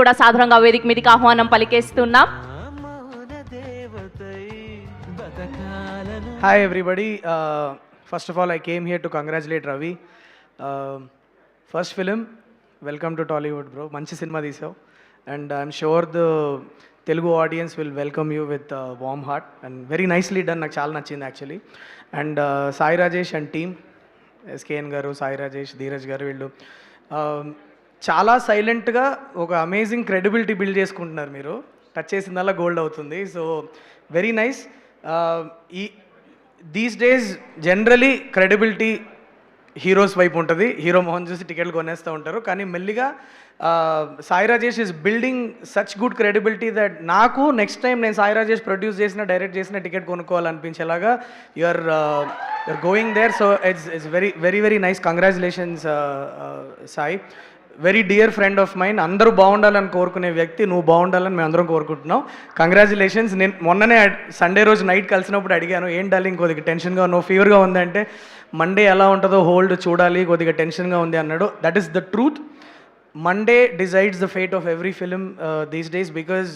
కూడా సాధారణంగా వేదిక మీదకి ఆహ్వానం పలికేస్తున్నాం. Hi everybody. First of all, I came here to congratulate Ravi. First film, welcome to Tollywood, bro. Manchi cinema teesav, and I'm sure the Telugu audience will welcome you with a warm heart and very nicely done. నాకు చాలా నచ్చింది actually. And Sai Rajesh and team, SKN గారు, Sai Rajesh, Dheeraj గారు వీళ్ళు చాలా సైలెంట్గా ఒక amazing credibility build చేసుకుంటున్నారు. మీరు టచ్ చేసిందల్లా గోల్డ్ అవుతుంది. So very nice. ఈ these days generally credibility heroes వైపు ఉంటుంది. హీరో మొహం చూసి టికెట్లు కొనేస్తూ ఉంటారు. కానీ మెల్లిగా Sai Rajesh is building such good credibility that నాకు నెక్స్ట్ టైం నేను సాయి రాజేష్ ప్రొడ్యూస్ చేసిన డైరెక్ట్ చేసిన టికెట్ కొనుక్కోవాలనిపించేలాగా you're going there. So it's very very very nice. Congratulations Sai, very dear friend of mind. అందరూ బాగుండాలని కోరుకునే వ్యక్తి, నువ్వు బాగుండాలని మేము అందరం కోరుకుంటున్నాం. కంగ్రాచులేషన్స్. నేను మొన్ననే సండే రోజు నైట్ కలిసినప్పుడు అడిగాను, ఏం డార్లింగ్ కొద్దిగా టెన్షన్గా ఉన్నావు, ఫీవర్గా ఉందంటే మండే ఎలా ఉంటుందో హోల్డ్ చూడాలి, కొద్దిగా టెన్షన్గా ఉంది అన్నాడు. That is the truth. Monday decides the fate of every film these days, because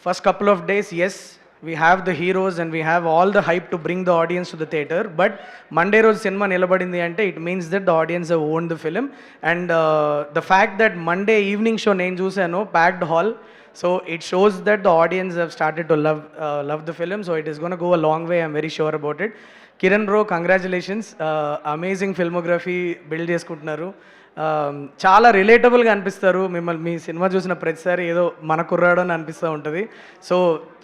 first couple of days as we have the heroes and we have all the hype to bring the audience to the theater, but Monday రోజు cinema నిలబడింది అంటే it means that the audience have owned the film. And the fact that Monday evening show నేను చూసాను, packed hall, so it shows that the audience have started to love the film. So it is going to go a long way, I'm very sure about it. Kiran bro, congratulations. Amazing filmography build చేసుకుంటున్నారు. చాలా రిలేటబుల్గా అనిపిస్తారు. మిమ్మల్ని మీ cinema చూసిన ప్రతిసారి ఏదో మన కుర్రాడు అని అనిపిస్తూ ఉంటుంది. సో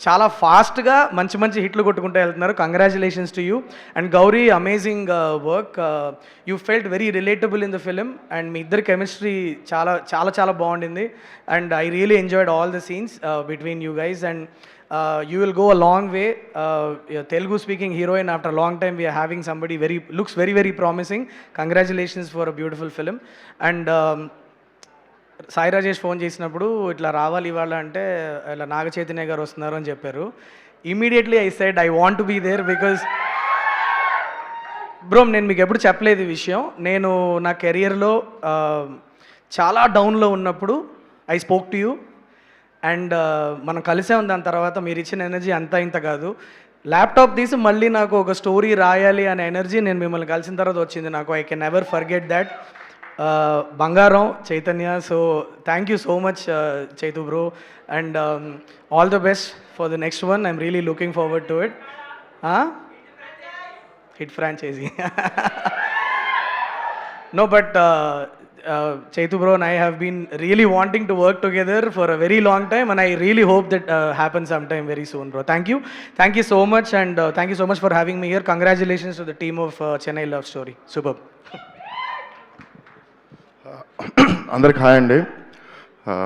చాలా ఫాస్ట్గా మంచి మంచి హిట్లు కొట్టుకుంటూ వెళ్తున్నారు. Congratulations to you. And Gowri, amazing work. You felt very relatable in the film and మీ ఇద్దరు కెమిస్ట్రీ చాలా చాలా చాలా బాగుండింది. And I really enjoyed all the scenes between you guys. And you will go a long way. Telugu speaking heroine, after a long time we are having somebody looks very very promising. Congratulations for a beautiful film. And Sai Rajesh phone చేసినప్పుడు ఇట్లా రావాలి ఇవాళ అంటే ఇలా నాగ చైతన్య గారు వస్తున్నారు అని చెప్పారు. Immediately I said I want to be there, because bro నేను మీకు ఎప్పుడు చెప్పలేదు ఈ విషయం. నేను నా కెరియర్లో చాలా డౌన్లో ఉన్నప్పుడు I spoke to you and మనం కలిసే ఉంది. దాని తర్వాత మీరు ఇచ్చిన ఎనర్జీ అంతా ఇంత కాదు. ల్యాప్టాప్ తీసి మళ్ళీ నాకు ఒక స్టోరీ రాయాలి అనే ఎనర్జీ నేను మిమ్మల్ని కలిసిన తర్వాత వచ్చింది నాకు. I can never forget that. బంగారం Chaitanya. So thank you so much Chaitu bro, and all the best for the next one. I'm really looking forward to it. Hit franchise. No, but Chaitu bro and I have been really wanting to work together for a very long time, and I really hope that happens sometime very soon, bro. Thank you so much, and thank you so much for having me here. Congratulations to the team of Chennai Love Story. Superb. అందరికి hi అండి.